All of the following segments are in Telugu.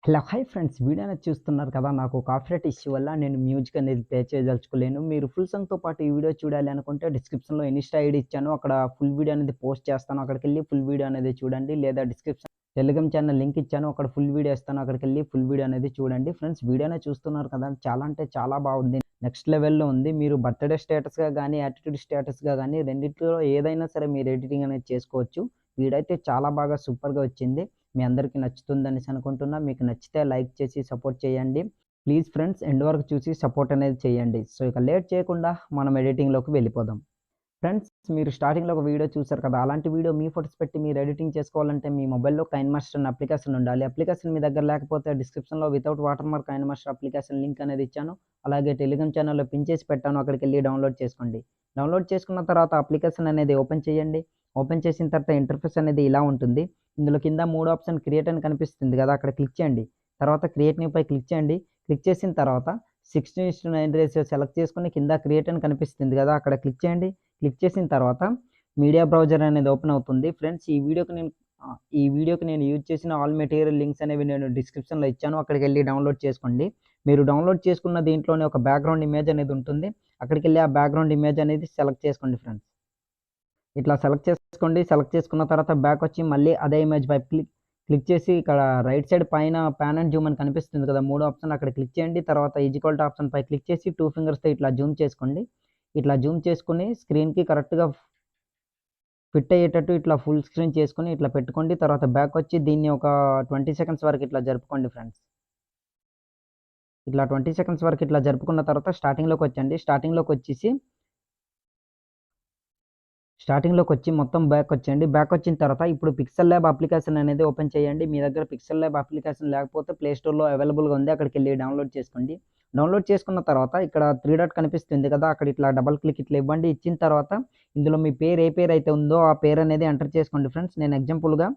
హలో హాయ్ ఫ్రెండ్స్ వీడియో అనేది చూస్తున్నారు కదా నాకు కాపీరైట్ ఇష్యూ వల్ల నేను మ్యూజిక్ అనేది ప్లే చేయదలుచుకోలేను మీరు ఫుల్ సాంగ్తో పాటు ఈ వీడియో చూడాలి అనుకుంటే డిస్క్రిప్షన్లో ఇన్స్టా ఐడి ఇచ్చాను అక్కడ ఫుల్ వీడియో అనేది పోస్ట్ చేస్తాను అక్కడికి వెళ్ళి ఫుల్ వీడియో అనేది చూడండి లేదా డిస్క్రిప్షన్ టెలిగ్రామ్ ఛానల్ లింక్ ఇచ్చాను అక్కడ ఫుల్ వీడియో ఇస్తాను అక్కడికి వెళ్ళి ఫుల్ వీడియో అనేది చూడండి ఫ్రెండ్స్ వీడియో అనేది చూస్తున్నారు కదా చాలా అంటే చాలా బాగుంది నెక్స్ట్ లెవెల్లో ఉంది మీరు బర్త్డే స్టేటస్గా కానీ యాటిట్యూడ్ స్టేటస్గా కానీ రెండింటిలో ఏదైనా సరే మీరు ఎడిటింగ్ అనేది చేసుకోవచ్చు వీడైతే చాలా బాగా సూపర్గా వచ్చింది మీ అందరికీ నచ్చుతుందనేసి అనుకుంటున్నా మీకు నచ్చితే లైక్ చేసి సపోర్ట్ చేయండి ప్లీజ్ ఫ్రెండ్స్ ఎండ్ వరకు చూసి సపోర్ట్ అనేది చేయండి సో ఇక లేట్ చేయకుండా మనం ఎడిటింగ్లోకి వెళ్ళిపోదాం ఫ్రెండ్స్ మీరు స్టార్టింగ్లో ఒక వీడియో చూసారు కదా అలాంటి వీడియో మీ ఫోటోస్ పెట్టి మీరు ఎడిటింగ్ చేసుకోవాలంటే మీ మొబైల్లో కైన్మాస్టర్ అనే అప్లికేషన్ ఉండాలి అప్లికేషన్ మీ దగ్గర లేకపోతే డిస్క్రిప్షన్లో without water mark కైన్మాస్టర్ application link అనేది ఇచ్చాను అలాగే టెలిగ్రామ్ ఛానల్లో పిన్ చేసి పెట్టాను అక్కడికి వెళ్ళి డౌన్లోడ్ చేసుకోండి డౌన్లోడ్ చేసుకున్న తర్వాత అప్లికేషన్ అనేది ఓపెన్ చేయండి ఓపెన్ చేసిన తర్వాత ఇంటర్ఫేస్ అనేది ఇలా ఉంటుంది ఇందులో కింద మూడు ఆప్షన్ క్రియేట్ అని కనిపిస్తుంది కదా అక్కడ క్లిక్ చేయండి తర్వాత క్రియేట్ న్యూ పై క్లిక్ చేయండి క్లిక్ చేసిన తర్వాత 16:9 రేషియో సెలెక్ట్ చేసుకుని కింద క్రియేట్ అని కనిపిస్తుంది కదా అక్కడ క్లిక్ చేయండి క్లిక్ చేసిన తర్వాత మీడియా బ్రౌజర్ అనేది ఓపెన్ అవుతుంది ఫ్రెండ్స్ ఈ వీడియోకి నేను యూజ్ చేసిన ఆల్ మెటీరియల్ లింక్స్ అనేవి నేను డిస్క్రిప్షన్లో ఇచ్చాను అక్కడికి వెళ్ళి డౌన్లోడ్ చేసుకోండి మీరు డౌన్లోడ్ చేసుకున్న దీంట్లోనే ఒక బ్యాక్గ్రౌండ్ ఇమేజ్ అనేది ఉంటుంది అక్కడికి వెళ్ళి ఆ బ్యాక్గ్రౌండ్ ఇమేజ్ అనేది సెలెక్ట్ చేసుకోండి ఫ్రెండ్స్ ఇట్లా సెలెక్ట్ చేసుకోండి సెలెక్ట్ చేసుకున్న తర్వాత బ్యాక్ వచ్చి మళ్ళీ అదే ఇమేజ్ పై క్లిక్ చేసి ఇక్కడ రైట్ సైడ్ పైన పాన్ అండ్ జూమ్ అని కనిపిస్తుంది కదా మూడు ఆప్షన్ అక్కడ క్లిక్ చేయండి తర్వాత ఈక్వల్ టు ఆప్షన్ పై క్లిక్ చేసి 2 ఫింగర్స్తో ఇట్లా జూమ్ చేసుకోండి ఇట్లా జూమ్ చేసుకుని స్క్రీన్కి కరెక్ట్గా ఫిట్ అయ్యేటట్టు ఇట్లా ఫుల్ స్క్రీన్ చేసుకుని ఇట్లా పెట్టుకోండి తర్వాత బ్యాక్ వచ్చి దీన్ని ఒక 20 సెకండ్స్ వరకు ఇట్లా జరుపుకోండి ఫ్రెండ్స్ ఇట్లా 20 సెకండ్స్ వరకు ఇట్లా జరుపుకున్న తర్వాత స్టార్టింగ్లోకి వచ్చండి స్టార్టింగ్లోకి వచ్చి మొత్తం బ్యాక్ వచ్చేయండి బ్యాక్ వచ్చిన తర్వాత ఇప్పుడు పిక్సెల్ ల్యాబ్ అప్లికేషన్ అనేది ఓపెన్ చేయండి మీ దగ్గర పిక్సెల్ ల్యాబ్ అప్లికేషన్ లేకపోతే ప్లే స్టోర్లో అవైలబుల్గా ఉంది అక్కడికి వెళ్ళి డౌన్లోడ్ చేసుకోండి డౌన్లోడ్ చేసుకున్న తర్వాత ఇక్కడ 3 డాట్ కనిపిస్తుంది కదా అక్కడ ఇట్లా డబల్ క్లిక్ ఇట్లా ఇవ్వండి ఇచ్చిన తర్వాత ఇందులో మీ పేరు ఏ పేరు అయితే ఉందో ఆ పేరు అనేది ఎంటర్ చేసుకోండి ఫ్రెండ్స్ నేను ఎగ్జాంపుల్గా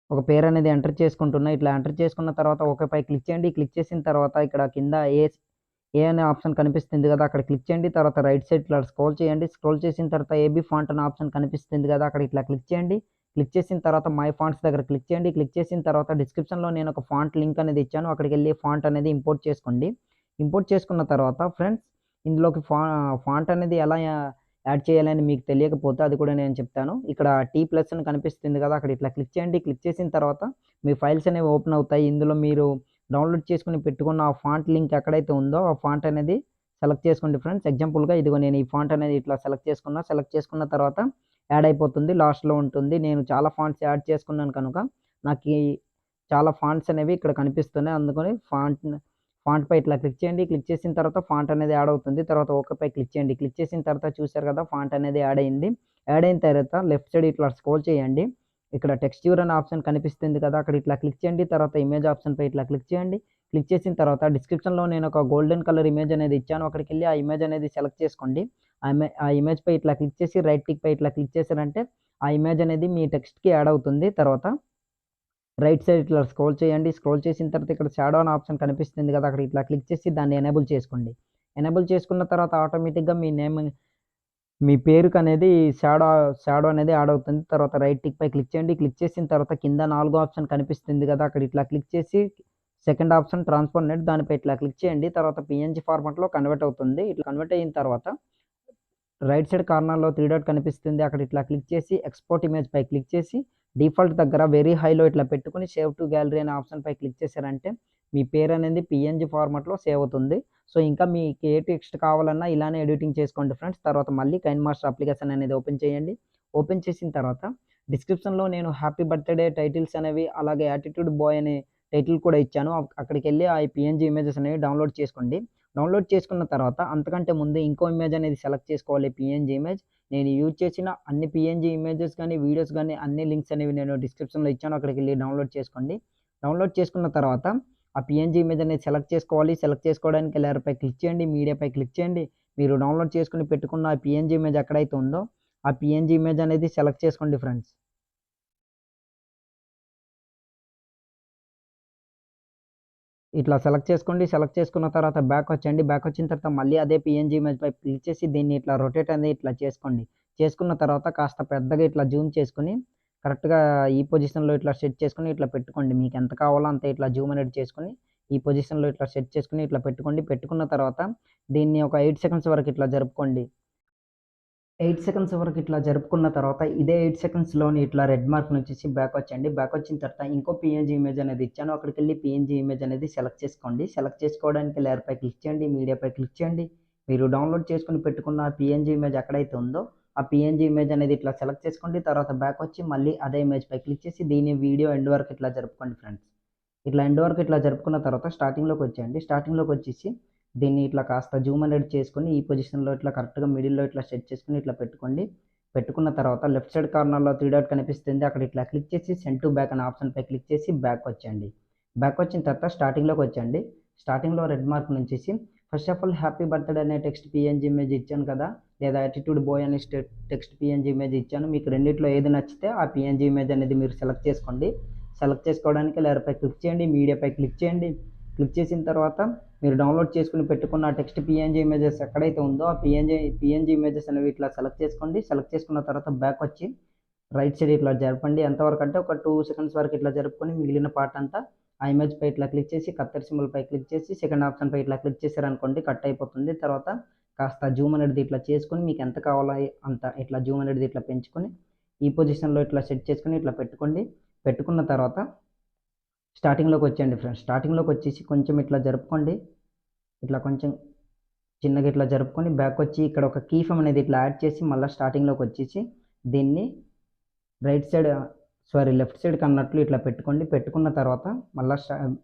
ఒక పేరు అనేది ఎంటర్ చేసుకుంటున్నా ఇట్లా ఎంటర్ చేసుకున్న తర్వాత ఓకే పై క్లిక్ చేయండి క్లిక్ చేసిన తర్వాత ఇక్కడ కింద ఏ అనే ఆప్షన్ కనిపిస్తుంది కదా అక్కడ క్లిక్ చేయండి తర్వాత రైట్ సైడ్ ఇట్లా స్క్రోల్ చేయండి స్క్రోల్ చేసిన తర్వాత ఏబీ ఫాంట్ అనే ఆప్షన్ కనిపిస్తుంది కదా అక్కడ ఇట్లా క్లిక్ చేయండి క్లిక్ చేసిన తర్వాత మై ఫాంట్స్ దగ్గర క్లిక్ చేయండి క్లిక్ చేసిన తర్వాత డిస్క్రిప్షన్లో నేను ఒక ఫాంట్ లింక్ అనేది ఇచ్చాను అక్కడికి వెళ్ళి ఫాంట్ అనేది ఇంపోర్ట్ చేసుకోండి ఇంపోర్ట్ చేసుకున్న తర్వాత ఫ్రెండ్స్ ఇందులోకి ఫాంట్ అనేది ఎలా యాడ్ చేయాలని మీకు తెలియకపోతే అది కూడా నేను చెప్తాను ఇక్కడ T+ అని కనిపిస్తుంది కదా అక్కడ ఇట్లా క్లిక్ చేయండి క్లిక్ చేసిన తర్వాత మీ ఫైల్స్ అనేవి ఓపెన్ అవుతాయి ఇందులో మీరు డౌన్లోడ్ చేసుకుని పెట్టుకున్న ఆ ఫాంట్ లింక్ ఎక్కడైతే ఉందో ఆ ఫాంట్ అనేది సెలెక్ట్ చేసుకోండి ఫ్రెండ్స్ ఎగ్జాంపుల్గా ఇదిగో నేను ఈ ఫాంట్ అనేది ఇట్లా సెలెక్ట్ చేసుకున్న తర్వాత యాడ్ అయిపోతుంది లాస్ట్లో ఉంటుంది నేను చాలా ఫాంట్స్ యాడ్ చేసుకున్నాను కనుక నాకు చాలా ఫాంట్స్ అనేవి ఇక్కడ కనిపిస్తున్నాయి అందుకని ఫాంట్ పై ఇట్లా క్లిక్ చేయండి క్లిక్ చేసిన తర్వాత ఫాంట్ అనేది యాడ్ అవుతుంది తర్వాత ఓకే పై క్లిక్ చేయండి క్లిక్ చేసిన తర్వాత చూసారు కదా ఫాంట్ అనేది యాడ్ అయిన తర్వాత లెఫ్ట్ సైడ్ ఇట్లా స్క్రోల్ చేయండి ఇక్కడ టెక్స్చర్ అనే ఆప్షన్ కనిపిస్తుంది కదా అక్కడ ఇట్లా క్లిక్ చేయండి తర్వాత ఇమేజ్ ఆప్షన్ పై ఇట్లా క్లిక్ చేయండి క్లిక్ చేసిన తర్వాత డిస్క్రిప్షన్లో నేను ఒక గోల్డెన్ కలర్ ఇమేజ్ అనేది ఇచ్చాను అక్కడికి వెళ్ళి ఆ ఇమేజ్ అనేది సెలెక్ట్ చేసుకోండి ఆ ఇమేజ్ పై ఇట్లా క్లిక్ చేసి రైట్ టిక్ పై ఇట్లా క్లిక్ చేశారంటే ఆ ఇమేజ్ అనేది మీ టెక్స్ట్కి యాడ్ అవుతుంది తర్వాత రైట్ సైడ్ ఇట్లా స్క్రోల్ చేయండి స్క్రోల్ చేసిన తర్వాత ఇక్కడ షాడో అనే ఆప్షన్ కనిపిస్తుంది కదా అక్కడ ఇట్లా క్లిక్ చేసి దాన్ని ఎనేబుల్ చేసుకోండి ఎనేబుల్ చేసుకున్న తర్వాత ఆటోమేటిక్గా మీ పేరుకి అనేది షాడో అనేది యాడ్ అవుతుంది తర్వాత రైట్ టిక్ పై క్లిక్ చేయండి క్లిక్ చేసిన తర్వాత కింద 4 ఆప్షన్ కనిపిస్తుంది కదా అక్కడ ఇట్లా క్లిక్ చేసి సెకండ్ ఆప్షన్ ట్రాన్స్ఫర్ నెట్ దానిపై ఇట్లా క్లిక్ చేయండి తర్వాత PNG ఫార్మాట్లో కన్వర్ట్ అవుతుంది ఇట్లా కన్వర్ట్ అయిన తర్వాత రైట్ సైడ్ కార్నర్లో 3 డాట్ కనిపిస్తుంది అక్కడ ఇట్లా క్లిక్ చేసి ఎక్స్పోర్ట్ ఇమేజ్ పై క్లిక్ చేసి డిఫాల్ట్ దగ్గర వెరీ హైలో ఇట్లా పెట్టుకుని సేవ్ టు గ్యాలరీ అనే ఆప్షన్ పై క్లిక్ చేశారంటే మీ పేరు అనేది PNG ఫార్మాట్లో సేవ్ అవుతుంది సో ఇంకా మీకు ఏ టెక్స్ట్ కావాలన్నా ఇలానే ఎడిటింగ్ చేసుకోండి ఫ్రెండ్స్ తర్వాత మళ్ళీ కైన్మాస్టర్ అప్లికేషన్ అనేది ఓపెన్ చేయండి ఓపెన్ చేసిన తర్వాత డిస్క్రిప్షన్లో నేను హ్యాపీ బర్త్డే టైటిల్స్ అనేవి అలాగే యాటిట్యూడ్ బాయ్ అనే టైటిల్ కూడా ఇచ్చాను అక్కడికి వెళ్ళి ఆ PNG ఇమేజెస్ అనేవి డౌన్లోడ్ చేసుకోండి డౌన్లోడ్ చేసుకున్న తర్వాత అంతకంటే ముందు ఇంకో ఇమేజ్ అనేది సెలెక్ట్ చేసుకోవాలి PNG ఇమేజ్ నేను యూజ్ చేసిన అన్ని PNG ఇమేజెస్ కానీ వీడియోస్ కానీ అన్ని లింక్స్ అనేవి నేను డిస్క్రిప్షన్లో ఇచ్చాను అక్కడికి వెళ్ళి డౌన్లోడ్ చేసుకోండి డౌన్లోడ్ చేసుకున్న తర్వాత ఆ PNG ఇమేజ్ అనేది సెలెక్ట్ చేసుకోవాలి సెలెక్ట్ చేసుకోవడానికి లేయర్పై క్లిక్ చేయండి మీడియాపై క్లిక్ చేయండి మీరు డౌన్లోడ్ చేసుకుని పెట్టుకున్న ఆ PNG ఇమేజ్ ఎక్కడైతే ఉందో ఆ PNG ఇమేజ్ అనేది సెలెక్ట్ చేసుకోండి ఫ్రెండ్స్ ఇట్లా సెలెక్ట్ చేసుకోండి సెలెక్ట్ చేసుకున్న తర్వాత బ్యాక్ వచ్చండి బ్యాక్ వచ్చిన తర్వాత మళ్ళీ అదే PNG ఇమేజ్ పై క్లిక్ చేసి దీన్ని ఇట్లా రొటేట్ అనేది ఇట్లా చేసుకోండి చేసుకున్న తర్వాత కాస్త పెద్దగా ఇట్లా జూమ్ చేసుకుని కరెక్ట్‌గా ఈ పొజిషన్‌లో ఇట్లా సెట్ చేసుకొని ఇట్లా పెట్టుకోండి. మీకు ఎంత కావాలో అంత ఇట్లా జూమ్ అనేది చేసుకొని, ఈ పొజిషన్‌లో ఇట్లా సెట్ చేసుకొని ఇట్లా పెట్టుకోండి. పెట్టుకున్న తర్వాత దీన్ని ఒక 8 సెకండ్స్ వరకు ఇట్లా జరుపుకోండి. 8 సెకండ్స్ వరకు ఇట్లా జరుపుకున్న తర్వాత ఇదే 8 సెకండ్స్‌లోని ఇట్లా రెడ్ మార్క్‌నొచ్చేసి బ్యాకొచ్చేయండి. బ్యాకొచ్చిన తర్వాత ఇంకో పీఎన్‌జీ ఇమేజ్ అనేది ఇచ్చాను. అక్కడికెళ్ళి పీఎన్‌జీ ఇమేజ్ అనేది సెలెక్ట్ చేసుకోండి. సెలెక్ట్ చేసుకోవడానికి లేయర్‌పై క్లిక్ చేయండి. మీడియాపై క్లిక్ చేయండి. మీరు డౌన్‌లోడ్ చేసుకొని పెట్టుకున్న పీఎన్‌జీ ఇమేజ్ ఎక్కడైతే ఉందో, ఆ పీఎన్‌జీ ఇమేజ్ అనేది ఇట్లా సెలెక్ట్ చేసుకోండి. తర్వాత బ్యాకొచ్చి మళ్ళీ అదే ఇమేజ్‌పై క్లిక్ చేసి దీన్ని వీడియో ఎండ్ వరకు ఇట్లా జరుపుకోండి ఫ్రెండ్స్. ఇట్లా ఎండ్ వరకు ఇట్లా జరుపుకున్న తర్వాత స్టార్టింగ్‌లోకొచ్చేయండి. స్టార్టింగ్‌లోకొచ్చేసి దీన్ని ఇట్లా కాస్త జూమ్ అనేది చేసుకొని ఈ పొజిషన్‌లో ఇట్లా కరెక్ట్‌గా మిడిల్‌లో ఇట్లా సెట్ చేసుకొని ఇట్లా పెట్టుకోండి. పెట్టుకున్న తర్వాత లెఫ్ట్ సైడ్ కార్నర్‌లో 3 డాట్ కనిపిస్తుంది. అక్కడ ఇట్లా క్లిక్ చేసి సెండ్ టు బ్యాక్ అనే ఆప్షన్‌పై క్లిక్ చేసి బ్యాకొచ్చేయండి. బ్యాకొచ్చిన తర్వాత స్టార్టింగ్‌లోకొచ్చేయండి. స్టార్టింగ్‌లో రెడ్ మార్క్ నుంచేసి first of all happy birthday అనే టెక్స్ట్ పీఎన్‌జీ ఇమేజ్ ఇచ్చాను కదా! లేదా యాటిట్యూడ్ బాయ్ అనే టెక్స్ట్ పీఎన్‌జీ ఇమేజ్ ఇచ్చాను. మీకు రెండిట్లో ఏది నచ్చితే ఆ పీఎన్‌జీ ఇమేజ్ అనేది మీరు సెలెక్ట్ చేసుకోండి. సెలెక్ట్ చేసుకోవడానికి లేయర్‌పై క్లిక్ చేయండి. మీడియాపై క్లిక్ చేయండి. క్లిక్ చేసిన తర్వాత మీరు డౌన్లోడ్ చేసుకొని పెట్టుకున్న టెక్స్ట్ పీఎన్‌జీ ఇమేజెస్ ఎక్కడైతే ఉందో ఆ పీఎన్‌జీ ఇమేజెస్ అనేవి ఇట్లా సెలెక్ట్ చేసుకోండి. సెలెక్ట్ చేసుకున్న తర్వాత బ్యాక్ వచ్చి రైట్ సైడ్ ఇట్లా జరపండి. ఎంతవరకు అంటే ఒక 2 సెకండ్స్ వరకు ఇట్లా జరుపుకొని మిగిలిన పార్ట్ అంతా ఆ ఇమేజ్‌పై ఇట్లా క్లిక్ చేసి కత్తెర సింబల్‌పై క్లిక్ చేసి సెకండ్ ఆప్షన్‌పై ఇట్లా క్లిక్ చేశారనుకోండి కట్ అయిపోతుంది. తర్వాత కాస్త జూమ్ అనేది ఇట్లా చేసుకొని మీకు ఎంత కావాలో అంత ఇట్లా జూమ్ అనేది ఇట్లా పెంచుకొని ఈ పొజిషన్‌లో ఇట్లా సెట్ చేసుకొని ఇట్లా పెట్టుకోండి. పెట్టుకున్న తర్వాత స్టార్టింగ్‌లోకి వచ్చేయండి ఫ్రెండ్స్. స్టార్టింగ్‌లోకి వచ్చేసి కొంచెం ఇట్లా జరుపుకోండి. ఇట్లా కొంచెం చిన్నగా ఇట్లా జరుపుకొని బ్యాక్ వచ్చి ఇక్కడ ఒక కీ ఫ్రేమ్ అనేది ఇట్లా యాడ్ చేసి మళ్ళీ స్టార్టింగ్‌లోకి వచ్చేసి దీన్ని రైట్ సైడ్ లెఫ్ట్ సైడ్‌కి అన్నట్లు ఇట్లా పెట్టుకోండి. పెట్టుకున్న తర్వాత మళ్ళా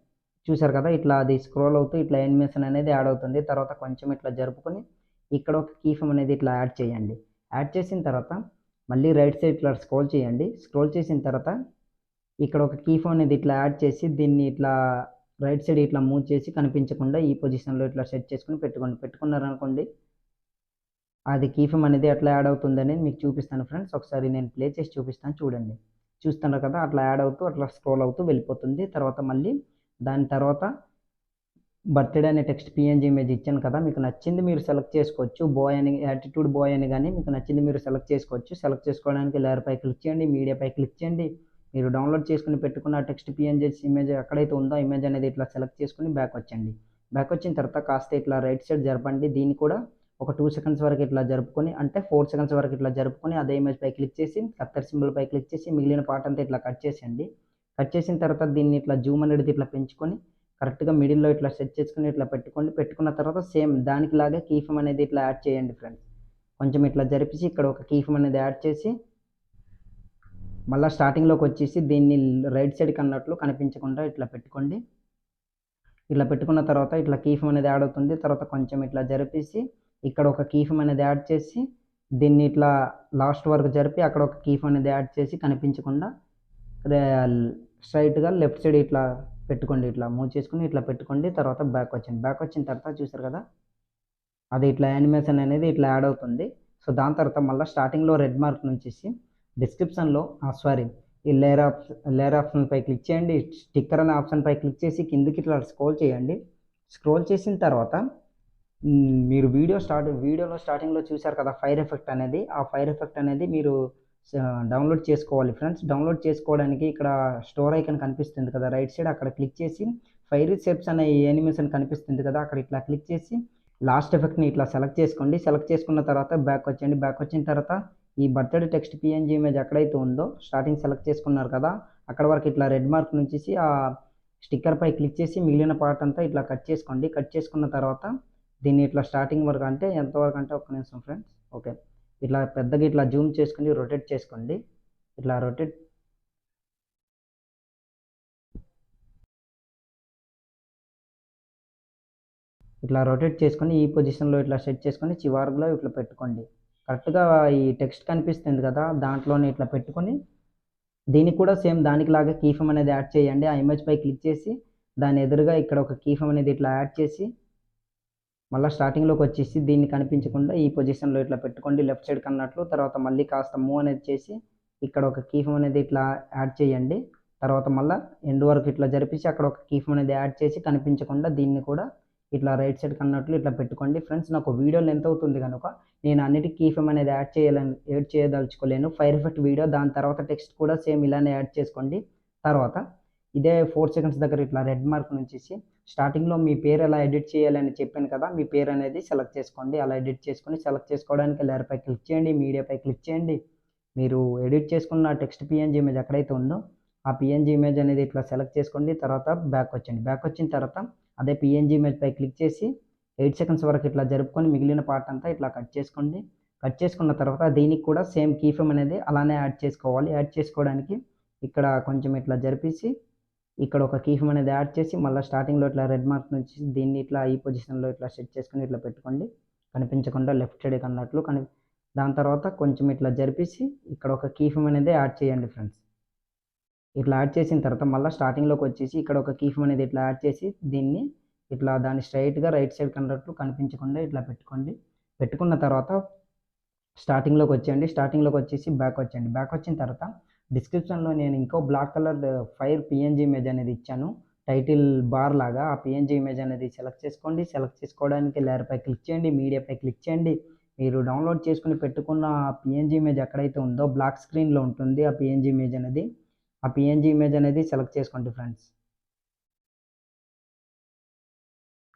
చూసారు కదా! ఇట్లా అది స్క్రోల్ అవుతూ ఇట్లా యానిమేషన్ అనేది యాడ్ అవుతుంది. తర్వాత కొంచెం ఇట్లా జరుపుకొని ఇక్కడ ఒక కీ ఫ్రేమ్ అనేది ఇట్లా యాడ్ చేయండి. యాడ్ చేసిన తర్వాత మళ్ళీ రైట్ సైడ్ ఇట్లా స్క్రోల్ చేయండి. స్క్రోల్ చేసిన తర్వాత ఇక్కడ ఒక కీ ఫ్రేమ్ అనేది ఇట్లా యాడ్ చేసి దీన్ని ఇట్లా రైట్ సైడ్ ఇట్లా మూవ్ చేసి కనిపించకుండా ఈ పొజిషన్‌లో ఇట్లా సెట్ చేసుకొని పెట్టుకోండి. పెట్టుకున్నారనుకోండి అది కీ ఫ్రేమ్ అనేది ఎట్లా యాడ్ అవుతుందని మీకు చూపిస్తాను ఫ్రెండ్స్. ఒకసారి నేను ప్లే చేసి చూపిస్తాను చూడండి. చూస్తున్నారు కదా! అట్లా యాడ్ అవుతూ అట్లా స్క్రోల్ అవుతూ వెళ్ళిపోతుంది. తర్వాత మళ్ళీ దాని తర్వాత బర్త్‌డే అనే టెక్స్ట్ పీఎన్‌జీ ఇమేజ్ ఇచ్చాను కదా! మీకు నచ్చింది మీరు సెలెక్ట్ చేసుకోవచ్చు. బాయ్ అని యాటిట్యూడ్ బాయ్ అని గాని మీకు నచ్చింది మీరు సెలెక్ట్ చేసుకోవచ్చు. సెలెక్ట్ చేసుకోవడానికి లేయర్‌పై క్లిక్ చేయండి. మీడియాపై క్లిక్ చేయండి. మీరు డౌన్‌లోడ్ చేసుకొని పెట్టుకున్న టెక్స్ట్ పీఎన్‌జీ ఇమేజ్ ఎక్కడైతే ఉందో ఆ ఇమేజ్ అనేది ఇట్లా సెలెక్ట్ చేసుకొని బ్యాక్ వచ్చేయండి. బ్యాక్ వచ్చిన తర్వాత కాస్త ఇట్లా రైట్ సైడ్ జరపండి. దీన్ని కూడా ఒక 2 సెకండ్స్ వరకు ఇట్లా జరుపుకొని అంటే 4 సెకండ్స్ వరకు ఇట్లా జరుపుకొని అదే ఇమేజ్‌పై క్లిక్ చేసి కత్తెర సింబల్‌పై క్లిక్ చేసి మిగిలిన పార్ట్ అంతా ఇట్లా కట్ చేసేయండి. కట్ చేసిన తర్వాత దీన్ని ఇట్లా జూమ్ అనేది ఇట్లా పెంచుకొని కరెక్ట్‌గా మిడిల్‌లో ఇట్లా సెట్ చేసుకొని ఇట్లా పెట్టుకోండి. పెట్టుకున్న తర్వాత సేమ్ దానికిలాగే కీ ఫ్రేమ్ అనేది ఇట్లా యాడ్ చేయండి ఫ్రెండ్స్. కొంచెం ఇట్లా జరిపేసి ఇక్కడ ఒక కీ ఫ్రేమ్ అనేది యాడ్ చేసి మళ్ళా స్టార్టింగ్‌లోకి వచ్చేసి దీన్ని రైట్ సైడ్‌కి అన్నట్లు కనిపించకుండా ఇట్లా పెట్టుకోండి. ఇట్లా పెట్టుకున్న తర్వాత ఇట్లా కీ ఫ్రేమ్ అనేది యాడ్ అవుతుంది. తర్వాత కొంచెం ఇట్లా జరిపేసి ఇక్కడ ఒక కీ ఫ్రేమ్ అనేది యాడ్ చేసి దీన్ని ఇట్లా లాస్ట్ వరకు జరిపి అక్కడ ఒక కీ ఫ్రేమ్ అనేది యాడ్ చేసి కనిపించకుండా రే స్ట్రెయిట్‌గా లెఫ్ట్ సైడ్ ఇట్లా పెట్టుకోండి. ఇట్లా మూవ్ చేసుకొని ఇట్లా పెట్టుకోండి. తర్వాత బ్యాక్ వచ్చేయండి. బ్యాక్ వచ్చిన తర్వాత చూసారు కదా! అది ఇట్లా యానిమేషన్ అనేది ఇట్లా యాడ్ అవుతుంది. సో, దాని తర్వాత మళ్ళా స్టార్టింగ్‌లో రెడ్ మార్క్ నుంచేసి డిస్క్రిప్షన్‌లో ఈ లేయర్ ఆప్షన్‌పై క్లిక్ చేయండి. స్టిక్కర్ అనే ఆప్షన్‌పై క్లిక్ చేసి కిందకి ఇట్లా స్క్రోల్ చేయండి. స్క్రోల్ చేసిన తర్వాత మీరు వీడియోలో స్టార్టింగ్‌లో చూసారు కదా! ఫైర్ ఎఫెక్ట్ అనేది. ఆ ఫైర్ ఎఫెక్ట్ అనేది మీరు డౌన్‌లోడ్ చేసుకోవాలి ఫ్రెండ్స్. డౌన్‌లోడ్ చేసుకోవడానికి ఇక్కడ స్టోర్ ఐకాన్ కనిపిస్తుంది కదా! రైట్ సైడ్ అక్కడ క్లిక్ చేసి ఫైరీ షేప్స్ అనే యానిమేషన్ కనిపిస్తుంది కదా! అక్కడ ఇట్లా క్లిక్ చేసి లాస్ట్ ఎఫెక్ట్‌ని ఇట్లా సెలెక్ట్ చేసుకోండి. సెలెక్ట్ చేసుకున్న తర్వాత బ్యాక్ వచ్చేయండి. బ్యాక్ వచ్చిన తర్వాత ఈ బర్త్‌డే టెక్స్ట్ పీఎన్‌జీ ఇమేజ్ ఎక్కడైతే ఉందో స్టార్టింగ్ సెలెక్ట్ చేసుకున్నారు కదా! అక్కడ వరకు ఇట్లా రెడ్ మార్క్ నుంచేసి ఆ స్టిక్కర్‌పై క్లిక్ చేసి మిగిలిన పార్ట్ అంతా ఇట్లా కట్ చేసుకోండి. కట్ చేసుకున్న తర్వాత దీన్ని ఇట్లా స్టార్టింగ్ వరకు అంటే ఎంతవరకు అంటే ఒక్క నిమిషం ఫ్రెండ్స్. ఓకే. ఇట్లా పెద్దగా ఇట్లా జూమ్ చేసుకొని రొటేట్ చేసుకోండి. ఇట్లా రొటేట్ చేసుకొని ఈ పొజిషన్‌లో ఇట్లా సెట్ చేసుకొని చివరలో ఇట్లా పెట్టుకోండి. కరెక్ట్‌గా ఈ టెక్స్ట్ కనిపిస్తుంది కదా! దాంట్లోనే ఇట్లా పెట్టుకొని దీనికి కూడా సేమ్ దానికిలాగా కీ ఫ్రేమ్ అనేది యాడ్ చేయండి. ఆ ఇమేజ్‌పై క్లిక్ చేసి దాని ఎదురుగా ఇక్కడ ఒక కీ ఫ్రేమ్ అనేది ఇట్లా యాడ్ చేసి మళ్ళా స్టార్టింగ్‌లోకి వచ్చేసి దీన్ని కనిపించకుండా ఈ పొజిషన్‌లో ఇట్లా పెట్టుకోండి లెఫ్ట్ సైడ్‌కి అన్నట్లు. తర్వాత మళ్ళీ కాస్త మూవ్ అనేది చేసి ఇక్కడ ఒక కీ ఫ్రేమ్ అనేది ఇట్లా యాడ్ చేయండి. తర్వాత మళ్ళా ఎండ్ వరకు ఇట్లా జరిపేసి అక్కడ ఒక కీ ఫ్రేమ్ అనేది యాడ్ చేసి కనిపించకుండా దీన్ని కూడా ఇట్లా రైట్ సైడ్ కన్నట్లు ఇట్లా పెట్టుకోండి ఫ్రెండ్స్. నాకు వీడియో లెంత్ అవుతుంది కనుక నేను అన్నిటికీ కీ ఫ్రేమ్ అనేది యాడ్ చేయదలుచుకోలేను. ఫైర్ ఎఫెక్ట్ వీడియో దాని తర్వాత టెక్స్ట్ కూడా సేమ్ ఇలానే యాడ్ చేసుకోండి. తర్వాత ఇదే 4 సెకండ్స్ దగ్గర ఇట్లా రెడ్ మార్క్ నుంచి స్టార్టింగ్లో మీ పేరు ఎలా ఎడిట్ చేయాలని చెప్పాను కదా, మీ పేరు అనేది సెలెక్ట్ చేసుకోండి. అలా ఎడిట్ చేసుకొని సెలెక్ట్ చేసుకోవడానికి లేయర్పై క్లిక్ చేయండి, మీడియాపై క్లిక్ చేయండి. మీరు ఎడిట్ చేసుకున్న టెక్స్ట్ పిఎన్జీ ఇమేజ్ ఎక్కడైతే ఉందో ఆ పిఎన్జీ ఇమేజ్ అనేది ఇట్లా సెలెక్ట్ చేసుకోండి. తర్వాత బ్యాక్ వచ్చండి. బ్యాక్ వచ్చిన తర్వాత అదే పిఎన్జీ ఇమేజ్ పై క్లిక్ చేసి 8 సెకండ్స్ వరకు ఇట్లా జరుపుకొని మిగిలిన పార్ట్ అంతా ఇట్లా కట్ చేసుకోండి. కట్ చేసుకున్న తర్వాత దీనికి కూడా సేమ్ కీ ఫ్రేమ్ అనేది అలానే యాడ్ చేసుకోవాలి. యాడ్ చేసుకోవడానికి ఇక్కడ కొంచెం ఇట్లా జరిపేసి ఇక్కడ ఒక కీ ఫ్రేమ్ అనేది యాడ్ చేసి మళ్ళీ స్టార్టింగ్లో ఇట్లా రెడ్ మార్క్ నుంచి దీన్ని ఇట్లా ఈ పొజిషన్లో ఇట్లా సెట్ చేసుకొని ఇట్లా పెట్టుకోండి. కనిపించకుండా లెఫ్ట్ సైడ్ అన్నట్లు దాని తర్వాత కొంచెం ఇట్లా జరిపేసి ఇక్కడ ఒక కీ ఫ్రేమ్ అనేది యాడ్ చేయండి ఫ్రెండ్స్. ఇట్లా యాడ్ చేసిన తర్వాత మళ్ళీ స్టార్టింగ్లోకి వచ్చేసి ఇక్కడ ఒక కీ ఫ్రేమ్ అనేది ఇట్లా యాడ్ చేసి దీన్ని ఇట్లా దాన్ని స్ట్రైట్గా రైట్ సైడ్ కన్నట్లు కనిపించకుండా ఇట్లా పెట్టుకోండి. పెట్టుకున్న తర్వాత స్టార్టింగ్లోకి వచ్చేయండి. స్టార్టింగ్లోకి వచ్చేసి బ్యాక్ వచ్చేయండి. బ్యాక్ వచ్చిన తర్వాత డిస్క్రిప్షన్లో నేను ఇంకో black colour fire PNG image అనేది ఇచ్చాను, టైటిల్ బార్ లాగా. ఆ పిఎన్జీ ఇమేజ్ అనేది సెలెక్ట్ చేసుకోండి. సెలెక్ట్ చేసుకోవడానికి లేయర్పై క్లిక్ చేయండి, మీడియాపై క్లిక్ చేయండి. మీరు డౌన్లోడ్ చేసుకుని పెట్టుకున్న పిఎన్జీ ఇమేజ్ ఎక్కడైతే ఉందో బ్లాక్ స్క్రీన్లో ఉంటుంది ఆ పిఎన్జీ ఇమేజ్ అనేది. ఆ పిఎన్జీ ఇమేజ్ అనేది సెలెక్ట్ చేసుకోండి ఫ్రెండ్స్.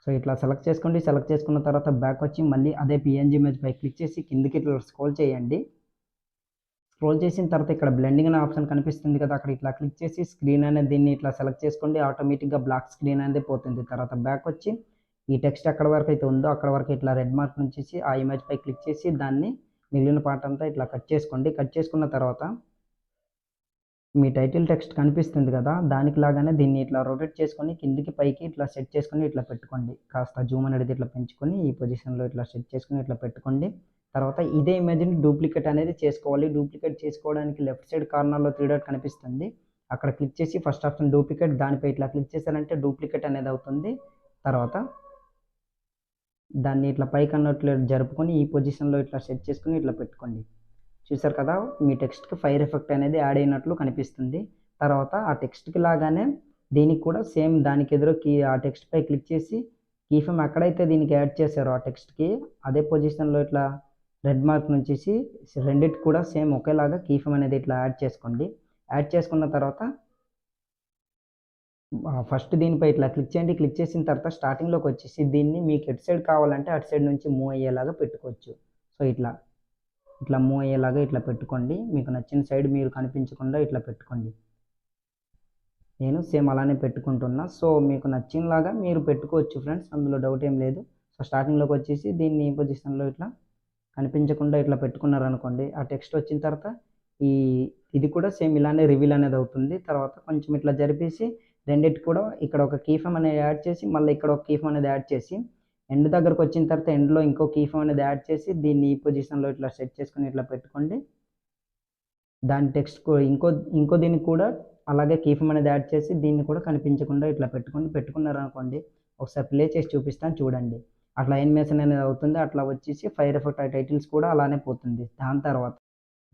సో ఇట్లా సెలెక్ట్ చేసుకోండి. సెలెక్ట్ చేసుకున్న తర్వాత బ్యాక్ వచ్చి మళ్ళీ అదే పిఎన్జీ ఇమేజ్ పై క్లిక్ చేసి కిందికి ఇట్లా స్క్రోల్ చేయండి. స్క్రోల్ చేసిన తర్వాత ఇక్కడ బ్లెండింగ్ అనే ఆప్షన్ కనిపిస్తుంది కదా, అక్కడ ఇట్లా క్లిక్ చేసి స్క్రీన్ అనేది దీన్ని ఇట్లా సెలెక్ట్ చేసుకోండి. ఆటోమేటిక్గా బ్లాక్ స్క్రీన్ అనేది పోతుంది. తర్వాత బ్యాక్ వచ్చి ఈ టెక్స్ట్ ఎక్కడ వరకు అయితే ఉందో అక్కడ వరకు ఇట్లా రెడ్ మార్క్ నుంచి ఆ ఇమేజ్ పై క్లిక్ చేసి దాన్ని మిగిలిన పార్ట్ అంతా ఇట్లా కట్ చేసుకోండి. కట్ చేసుకున్న తర్వాత మీ టైటిల్ టెక్స్ట్ కనిపిస్తుంది కదా, దానికి లాగానే దీన్ని ఇట్లా రొటేట్ చేసుకొని కిందికి పైకి ఇట్లా సెట్ చేసుకొని ఇట్లా పెట్టుకోండి. కాస్త జూమ్ అనేది ఇట్లా పెంచుకొని ఈ పొజిషన్లో ఇట్లా సెట్ చేసుకొని ఇట్లా పెట్టుకోండి. తర్వాత ఇదే ఇమేజ్ని డూప్లికేట్ అనేది చేసుకోవాలి. డూప్లికేట్ చేసుకోవడానికి లెఫ్ట్ సైడ్ కార్నర్లో 3 డాట్ కనిపిస్తుంది, అక్కడ క్లిక్ చేసి ఫస్ట్ ఆప్షన్ డూప్లికేట్, దానిపై ఇట్లా క్లిక్ చేశారంటే డూప్లికేట్ అనేది అవుతుంది. తర్వాత దాన్ని ఇట్లా పైకి అన్నట్లు జరుపుకొని ఈ పొజిషన్లో ఇట్లా సెట్ చేసుకొని ఇట్లా పెట్టుకోండి. చూసారు కదా, మీ టెక్స్ట్కి ఫైర్ ఎఫెక్ట్ అనేది యాడ్ అయినట్లు కనిపిస్తుంది. తర్వాత ఆ టెక్స్ట్కి లాగానే దీనికి కూడా సేమ్ దానికి ఎదురు ఆ టెక్స్ట్ పై క్లిక్ చేసి కీ ఫ్రేమ్ ఎక్కడైతే దీనికి యాడ్ చేశారో ఆ టెక్స్ట్కి అదే పొజిషన్లో ఇట్లా రెడ్ మార్క్ నుంచి రెండిటి కూడా సేమ్ ఒకేలాగా కీ ఫ్రేమ్ అనేది ఇట్లా యాడ్ చేసుకోండి. యాడ్ చేసుకున్న తర్వాత ఫస్ట్ దీనిపై ఇట్లా క్లిక్ చేయండి. క్లిక్ చేసిన తర్వాత స్టార్టింగ్లోకి వచ్చేసి దీన్ని మీకు ఎటు సైడ్ కావాలంటే అటు సైడ్ నుంచి మూవ్ అయ్యేలాగా పెట్టుకోవచ్చు. సో ఇట్లా మూవ్ అయ్యేలాగా ఇట్లా పెట్టుకోండి. మీకు నచ్చిన సైడ్ మీరు కనిపించకుండా ఇట్లా పెట్టుకోండి. నేను సేమ్ అలానే పెట్టుకుంటున్నా. సో మీకు నచ్చినలాగా మీరు పెట్టుకోవచ్చు ఫ్రెండ్స్, అందులో డౌట్ ఏం లేదు. సో స్టార్టింగ్లోకి వచ్చేసి దీన్ని ఈ పొజిషన్లో ఇట్లా కనిపించకుండా ఇట్లా పెట్టుకున్నారనుకోండి, ఆ టెక్స్ట్ వచ్చిన తర్వాత ఇది కూడా సేమ్ ఇలానే రివీల్ అనేది అవుతుంది. తర్వాత కొంచెం ఇట్లా జరిపేసి రెండింటి కూడా ఇక్కడ ఒక కీ ఫ్రేమ్ అనేది యాడ్ చేసి మళ్ళీ ఇక్కడ ఒక కీ ఫ్రేమ్ అనేది యాడ్ చేసి ఎండ్ దగ్గరకు వచ్చిన తర్వాత ఎండ్లో ఇంకో కీ ఫ్రేమ్ అనేది యాడ్ చేసి దీన్ని ఈ పొజిషన్లో ఇట్లా సెట్ చేసుకొని ఇట్లా పెట్టుకోండి. దాని టెక్స్ట్ ఇంకో దీనికి కూడా అలాగే కీ ఫ్రేమ్ అనేది యాడ్ చేసి దీన్ని కూడా కనిపించకుండా ఇట్లా పెట్టుకున్నారనుకోండి. ఒకసారి ప్లే చేసి చూపిస్తాను చూడండి. అట్లా యానిమేషన్ అనేది అవుతుంది. అట్లా వచ్చేసి ఫైర్ ఎఫెక్ట్ టైటిల్స్ కూడా అలానే పోతుంది. దాని తర్వాత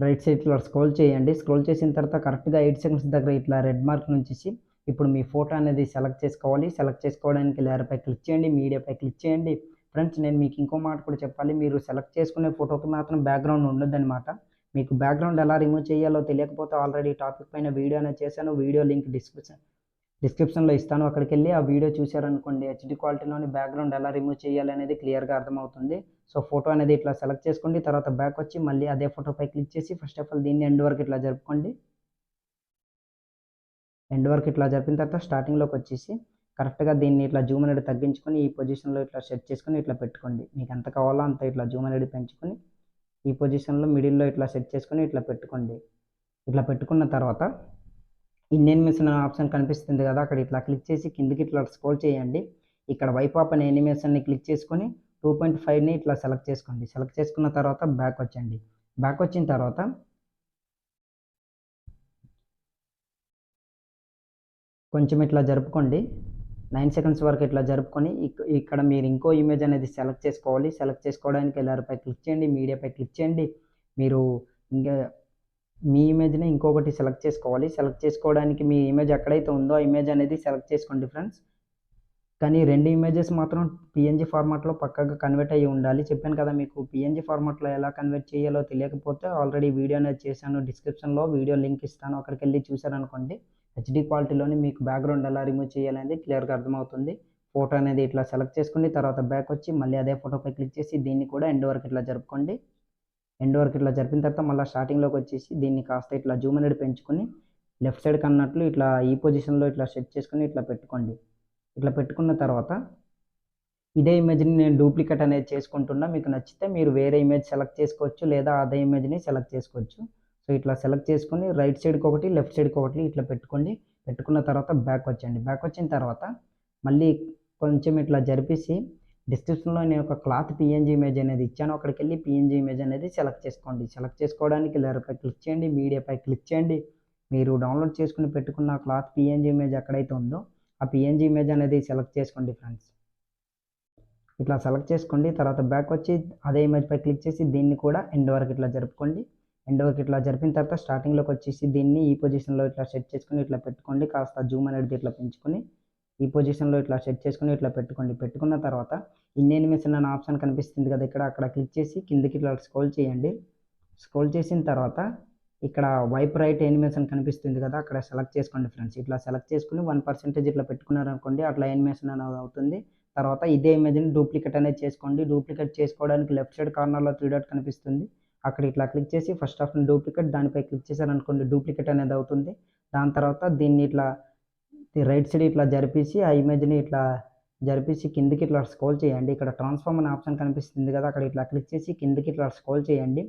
రైట్ సైడ్ ఇట్లా స్క్రోల్ చేయండి. స్క్రోల్ చేసిన తర్వాత కరెక్ట్గా 8 సెకండ్స్ దగ్గర ఇట్లా రెడ్ మార్క్ నుంచి ఇప్పుడు మీ ఫోటో అనేది సెలెక్ట్ చేసుకోవాలి. సెలెక్ట్ చేసుకోవడానికి లేయర్పై క్లిక్ చేయండి, మీడియాపై క్లిక్ చేయండి. ఫ్రెండ్స్ నేను మీకు ఇంకో మాట కూడా చెప్పాలి, మీరు సెలెక్ట్ చేసుకునే ఫోటోకి మాత్రం బ్యాక్గ్రౌండ్ ఉండొద్దన్నమాట. మీకు బ్యాక్గ్రౌండ్ ఎలా రిమూవ్ చేయాలో తెలియకపోతే ఆల్రెడీ టాపిక్ పైన వీడియో అనేది చేశాను. వీడియో లింక్ డిస్క్రిప్షన్లో ఇస్తాను, అక్కడికి వెళ్ళి ఆ వీడియో చూశారనుకోండి. హెచ్డి క్వాలిటీలోని బ్యాక్గ్రౌండ్ ఎలా రిమూవ్ చేయాలి అనేది క్లియర్గా అర్థమవుతుంది. సో ఫోటో అనేది ఇట్లా సెలెక్ట్ చేసుకోండి. తర్వాత బ్యాక్ వచ్చి మళ్ళీ అదే ఫోటోపై క్లిక్ చేసి ఫస్ట్ ఆఫ్ ఆల్ దీన్ని ఎండ్ వరకు ఇట్లా జరుపుకోండి. ఎండ్ వరకు ఇట్లా జరిపిన తర్వాత స్టార్టింగ్లోకి వచ్చేసి కరెక్ట్గా దీన్ని ఇట్లా జూమ్ అనేది తగ్గించుకొని ఈ పొజిషన్లో ఇట్లా సెట్ చేసుకొని ఇట్లా పెట్టుకోండి. మీకు ఎంత కావాలో అంత ఇట్లా జూమ్ అనేది పెంచుకొని ఈ పొజిషన్లో మిడిల్లో ఇట్లా సెట్ చేసుకొని ఇట్లా పెట్టుకోండి. ఇట్లా పెట్టుకున్న తర్వాత యానిమేషన్ ఆప్షన్ కనిపిస్తుంది కదా, అక్కడ ఇట్లా క్లిక్ చేసి కిందికి ఇట్లా స్క్రోల్ చేయండి. ఇక్కడ వైప్ ఆప్ అనే యానిమేషన్ని క్లిక్ చేసుకొని 2.5ని ఇట్లా సెలెక్ట్ చేసుకోండి. సెలెక్ట్ చేసుకున్న తర్వాత బ్యాక్ వచ్చండి. బ్యాక్ వచ్చిన తర్వాత కొంచెం ఇట్లా జరుపుకోండి. 9 సెకండ్స్ వరకు ఇట్లా జరుపుకొని ఇక్కడ మీరు ఇంకో ఇమేజ్ అనేది సెలెక్ట్ చేసుకోవాలి. సెలెక్ట్ చేసుకోవడానికి లేయర్పై క్లిక్ చేయండి, మీడియాపై క్లిక్ చేయండి. మీరు ఇంకా మీ ఇమేజ్ని ఇంకొకటి సెలెక్ట్ చేసుకోవాలి. సెలెక్ట్ చేసుకోవడానికి మీ ఇమేజ్ ఎక్కడైతే ఉందో ఆ ఇమేజ్ అనేది సెలెక్ట్ చేసుకోండి ఫ్రెండ్స్. కానీ 2 ఇమేజెస్ మాత్రం పీఎన్జీ ఫార్మాట్‌లో పక్కాగా కన్వర్ట్ అయ్యి ఉండాలి. చెప్పాను కదా మీకు పీఎన్జీ ఫార్మాట్‌లో ఎలా కన్వర్ట్ చేయాలో తెలియకపోతే ఆల్రెడీ వీడియో అనేది చేశాను. డిస్క్రిప్షన్‌లో వీడియో లింక్ ఇస్తాను. అక్కడికెళ్ళి చూసారనుకోండి. హెచ్‌డీ క్వాలిటీలోని మీకు బ్యాక్‌గ్రౌండ్ ఎలా రిమూవ్ చేయాలనేది క్లియర్‌గా అర్థమవుతుంది. ఫోటో అనేది ఇట్లా సెలెక్ట్ చేసుకోండి. తర్వాత బ్యాక్ వచ్చి మళ్ళీ అదే ఫోటోపై క్లిక్ చేసి దీన్ని కూడా ఎండ్ వరకు ఇట్లా జరుపుకోండి. ఎండ్ వరకు ఇట్లా జరిపిన తర్వాత మళ్ళీ స్టార్టింగ్‌లోకి వచ్చేసి దీన్ని కాస్త ఇట్లా జూమ్ అనేది పెంచుకొని లెఫ్ట్ సైడ్‌కి అన్నట్లు ఇట్లా ఈ పొజిషన్‌లో ఇట్లా సెట్ చేసుకొని ఇట్లా పెట్టుకోండి. ఇట్లా పెట్టుకున్న తర్వాత ఇదే ఇమేజ్‌ని నేను డూప్లికేట్ అనేది చేసుకుంటున్నా. మీకు నచ్చితే మీరు వేరే ఇమేజ్ సెలెక్ట్ చేసుకోవచ్చు. లేదా అదే ఇమేజ్‌ని సెలెక్ట్ చేసుకోవచ్చు. సో, ఇట్లా సెలెక్ట్ చేసుకొని రైట్ సైడ్‌కి ఒకటి, లెఫ్ట్ సైడ్‌కి ఒకటి ఇట్లా పెట్టుకోండి. పెట్టుకున్న తర్వాత బ్యాక్ వచ్చేయండి. బ్యాక్ వచ్చిన తర్వాత మళ్ళీ కొంచెం ఇట్లా జరిపేసి డిస్క్రిప్షన్‌లో నేను ఒక క్లాత్ పీఎన్జీ ఇమేజ్ అనేది ఇచ్చాను. అక్కడికెళ్ళి పీఎన్జీ ఇమేజ్ అనేది సెలెక్ట్ చేసుకోండి. సెలెక్ట్ చేసుకోవడానికి లేయర్‌పై క్లిక్ చేయండి. మీడియాపై క్లిక్ చేయండి. మీరు డౌన్‌లోడ్ చేసుకొని పెట్టుకున్న క్లాత్ పీఎన్జీ ఇమేజ్ ఎక్కడైతే ఉందో ఆ పీఎన్జీ ఇమేజ్ అనేది సెలెక్ట్ చేసుకోండి ఫ్రెండ్స్. ఇట్లా సెలెక్ట్ చేసుకోండి. తర్వాత బ్యాక్ వచ్చి అదే ఇమేజ్‌పై క్లిక్ చేసి దీన్ని కూడా ఎండ్ వరకు ఇట్లా జరుపుకోండి. ఎండ్ వరకు ఇట్లా జరిపిన తర్వాత స్టార్టింగ్‌లోకి వచ్చేసి దీన్ని ఈ పొజిషన్‌లో ఇట్లా సెట్ చేసుకొని ఇట్లా పెట్టుకోండి. కాస్త జూమ్ అనేది ఇట్లా పెంచుకొని ఈ పొజిషన్‌లో ఇట్లా సెట్ చేసుకొని ఇట్లా పెట్టుకోండి. పెట్టుకున్న తర్వాత ఇన్ యానిమేషన్ అనే ఆప్షన్ కనిపిస్తుంది కదా! ఇక్కడ అక్కడ క్లిక్ చేసి కిందకి ఇట్లా స్క్రోల్ చేయండి. స్క్రోల్ చేసిన తర్వాత ఇక్కడ వైప్ రైట్ యానిమేషన్ కనిపిస్తుంది కదా! అక్కడ సెలెక్ట్ చేసుకోండి ఫ్రెండ్స్. ఇట్లా సెలెక్ట్ చేసుకొని 1% ఇట్లా పెట్టుకున్నారనుకోండి అట్లా యానిమేషన్ అనేది అవుతుంది. తర్వాత ఇదే ఇమేజ్‌ని డూప్లికేట్ అనేది చేసుకోండి. డూప్లికేట్ చేసుకోవడానికి లెఫ్ట్ సైడ్ కార్నర్‌లో 3 డాట్ కనిపిస్తుంది. అక్కడ ఇట్లా క్లిక్ చేసి ఫస్ట్ ఆప్షన్ డూప్లికేట్ దానిపై క్లిక్ చేశారనుకోండి డూప్లికేట్ అనేది అవుతుంది. దాని తర్వాత దీన్ని ఇట్లా రైట్ సైడ్ ఇట్లా జరిపేసి ఆ ఇమేజ్‌ని ఇట్లా జరిపేసి కిందకి ఇట్లా స్క్రోల్ చేయండి. ఇక్కడ ట్రాన్స్‌ఫార్మ్ అనే ఆప్షన్ కనిపిస్తుంది కదా! అక్కడ ఇట్లా క్లిక్ చేసి కిందకి ఇట్లా స్క్రోల్ చేయండి.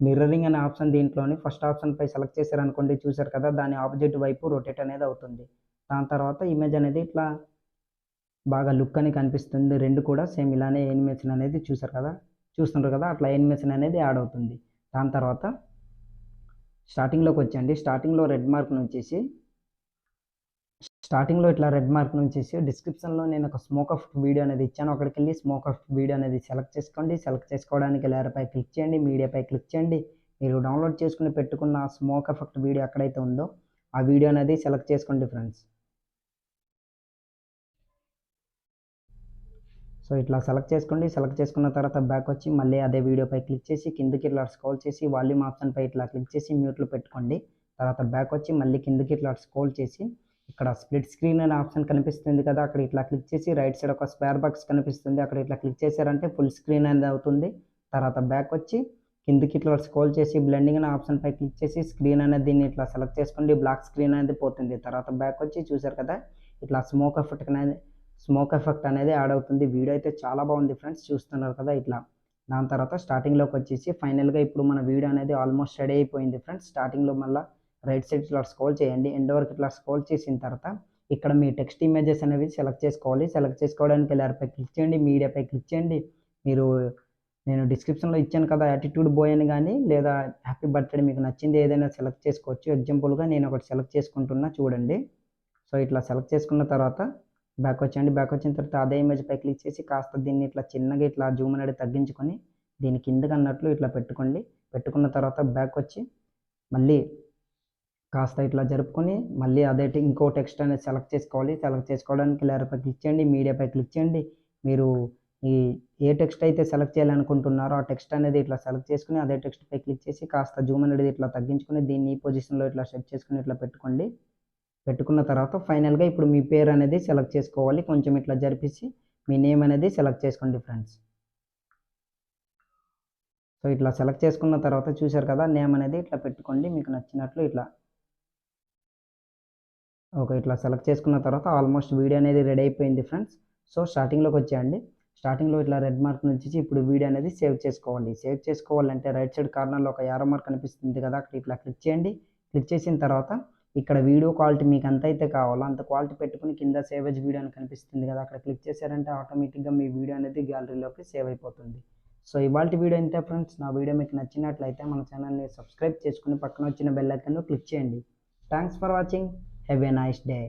మిర్రరింగ్ అనే ఆప్షన్ దీంట్లోని ఫస్ట్ ఆప్షన్‌పై సెలెక్ట్ చేశారనుకోండి చూసారు కదా! దాని ఆపోజిట్ వైపు రొటేట్ అనేది అవుతుంది. దాని తర్వాత ఇమేజ్ అనేది ఇట్లా బాగా లుక్ అని కనిపిస్తుంది. 2 కూడా సేమ్ ఇలానే యానిమేషన్ అనేది చూస్తున్నారు కదా! అట్లా యానిమేషన్ అనేది యాడ్ అవుతుంది. దాని తర్వాత స్టార్టింగ్‌లోకి వచ్చేయండి. స్టార్టింగ్‌లో ఇట్లా రెడ్ మార్క్ నుంచేసి డిస్క్రిప్షన్‌లో నేను ఒక స్మోక్ ఎఫెక్ట్ వీడియో అనేది ఇచ్చాను. అక్కడికెళ్ళి స్మోక్ ఎఫెక్ట్ వీడియో అనేది సెలెక్ట్ చేసుకోండి. సెలెక్ట్ చేసుకోవడానికి లేయర్‌పై క్లిక్ చేయండి. మీడియాపై క్లిక్ చేయండి. మీరు డౌన్‌లోడ్ చేసుకొని పెట్టుకున్న స్మోక్ ఎఫెక్ట్ వీడియో ఎక్కడైతే ఉందో ఆ వీడియో అనేది సెలెక్ట్ చేసుకోండి ఫ్రెండ్స్. సో, ఇట్లా సెలెక్ట్ చేసుకోండి. సెలెక్ట్ చేసుకున్న తర్వాత బ్యాక్ వచ్చి మళ్ళీ అదే వీడియోపై క్లిక్ చేసి కిందకి ఇట్లా స్క్రోల్ చేసి వాల్యూమ్ ఆప్షన్‌పై ఇట్లా క్లిక్ చేసి మ్యూట్‌లో పెట్టుకోండి. తర్వాత బ్యాక్ వచ్చి మళ్ళీ కిందకి ఇట్లా స్క్రోల్ చేసి ఇక్కడ స్ప్లిట్ స్క్రీన్ అనే ఆప్షన్ కనిపిస్తుంది కదా! అక్కడ ఇట్లా క్లిక్ చేసి రైట్ సైడ్ ఒక స్క్వేర్ బాక్స్ కనిపిస్తుంది. అక్కడ ఇట్లా క్లిక్ చేశారంటే ఫుల్ స్క్రీన్ అనేది అవుతుంది. తర్వాత బ్యాక్ వచ్చి కిందకి ఇట్లా స్క్రోల్ చేసి బ్లెండింగ్ అనే ఆప్షన్‌పై క్లిక్ చేసి స్క్రీన్ అనేది దీన్ని ఇట్లా సెలెక్ట్ చేసుకోండి. బ్లాక్ స్క్రీన్ అనేది పోతుంది. తర్వాత బ్యాక్ వచ్చి చూసారు కదా! ఇట్లా స్మోక్ ఎఫెక్ట్ అనేది యాడ్ అవుతుంది. వీడియో అయితే చాలా బాగుంది ఫ్రెండ్స్ చూస్తున్నారు కదా! ఇట్లా దాని తర్వాత స్టార్టింగ్‌లోకి వచ్చేసి ఫైనల్‌గా ఇప్పుడు మన వీడియో అనేది ఆల్మోస్ట్ రెడీ అయిపోయింది ఫ్రెండ్స్. స్టార్టింగ్‌లో మళ్ళా రైట్ సైడ్ ఇట్లా స్క్రోల్ చేయండి. ఎండ్ వరకు ఇట్లా స్క్రోల్ చేసిన తర్వాత ఇక్కడ మీ టెక్స్ట్ ఇమేజెస్ అనేవి సెలెక్ట్ చేసుకోవాలి. సెలెక్ట్ చేసుకోవడానికి లేయర్‌పై క్లిక్ చేయండి. మీడియాపై క్లిక్ చేయండి. మీరు నేను డిస్క్రిప్షన్‌లో ఇచ్చాను కదా! యాటిట్యూడ్ బాయ్ అని గాని లేదా హ్యాపీ బర్త్‌డే మీకు నచ్చింది ఏదైనా సెలెక్ట్ చేసుకోవచ్చు. ఎగ్జాంపుల్‌గా నేను ఒకటి సెలెక్ట్ చేసుకుంటున్నా చూడండి. సో, ఇట్లా సెలెక్ట్ చేసుకున్న తర్వాత బ్యాక్ వచ్చేయండి. బ్యాక్ వచ్చిన తర్వాత అదే ఇమేజ్‌పై క్లిక్ చేసి కాస్త దీన్ని ఇట్లా చిన్నగా ఇట్లా జూమ్ అనేది తగ్గించుకొని దీని కిందకి అన్నట్లు ఇట్లా పెట్టుకోండి. పెట్టుకున్న తర్వాత బ్యాక్ వచ్చి మళ్ళీ కాస్త ఇట్లా జరుపుకొని మళ్ళీ అదే ఇంకో టెక్స్ట్ అనేది సెలెక్ట్ చేసుకోవాలి. సెలెక్ట్ చేసుకోవడానికి లేయర్‌పై క్లిక్ చేయండి. మీడియాపై క్లిక్ చేయండి. మీరు ఈ ఏ టెక్స్ట్ అయితే సెలెక్ట్ చేయాలనుకుంటున్నారో ఆ టెక్స్ట్ అనేది ఇట్లా సెలెక్ట్ చేసుకొని అదే టెక్స్ట్‌పై క్లిక్ చేసి కాస్త జూమ్ అనేది ఇట్లా తగ్గించుకొని దీన్ని ఈ పొజిషన్‌లో ఇట్లా సెట్ చేసుకొని ఇట్లా పెట్టుకోండి. పెట్టుకున్న తర్వాత ఫైనల్‌గా ఇప్పుడు మీ పేరు అనేది సెలెక్ట్ చేసుకోవాలి. కొంచెం ఇట్లా జరిపేసి మీ నేమ్ అనేది సెలెక్ట్ చేసుకోండి ఫ్రెండ్స్. సో, ఇట్లా సెలెక్ట్ చేసుకున్న తర్వాత చూసారు కదా! నేమ్ అనేది ఇట్లా పెట్టుకోండి. మీకు నచ్చినట్లు ఇట్లా ఓకే. ఇట్లా సెలెక్ట్ చేసుకున్న తర్వాత ఆల్మోస్ట్ వీడియో అనేది రెడీ అయిపోయింది ఫ్రెండ్స్. సో, స్టార్టింగ్‌లోకి వచ్చేయండి. స్టార్టింగ్‌లో ఇట్లా రెడ్ మార్క్ నుంచి ఇప్పుడు వీడియో అనేది సేవ్ చేసుకోవాలి. సేవ్ చేసుకోవాలంటే రైట్ సైడ్ కార్నర్‌లో ఒక యారో మార్క్ కనిపిస్తుంది కదా! అక్కడ ఇట్లా క్లిక్ చేయండి. క్లిక్ చేసిన తర్వాత ఇక్కడ వీడియో క్వాలిటీ మీకు ఎంతైతే కావాలో అంత క్వాలిటీ పెట్టుకొని కింద సేవ్ యాజ్ వీడియో అని కనిపిస్తుంది కదా! అక్కడ క్లిక్ చేశారంటే ఆటోమేటిక్‌గా మీ వీడియో అనేది గ్యాలరీలోకి సేవ్ అయిపోతుంది. సో, ఇవాల్టి వీడియో ఇంతే ఫ్రెండ్స్. నా వీడియో మీకు నచ్చినట్లయితే మన ఛానల్‌ని సబ్స్క్రైబ్ చేసుకొని పక్కన వచ్చిన బెల్ ఐకాన్‌ను క్లిక్ చేయండి. Thanks for watching. Have a nice day.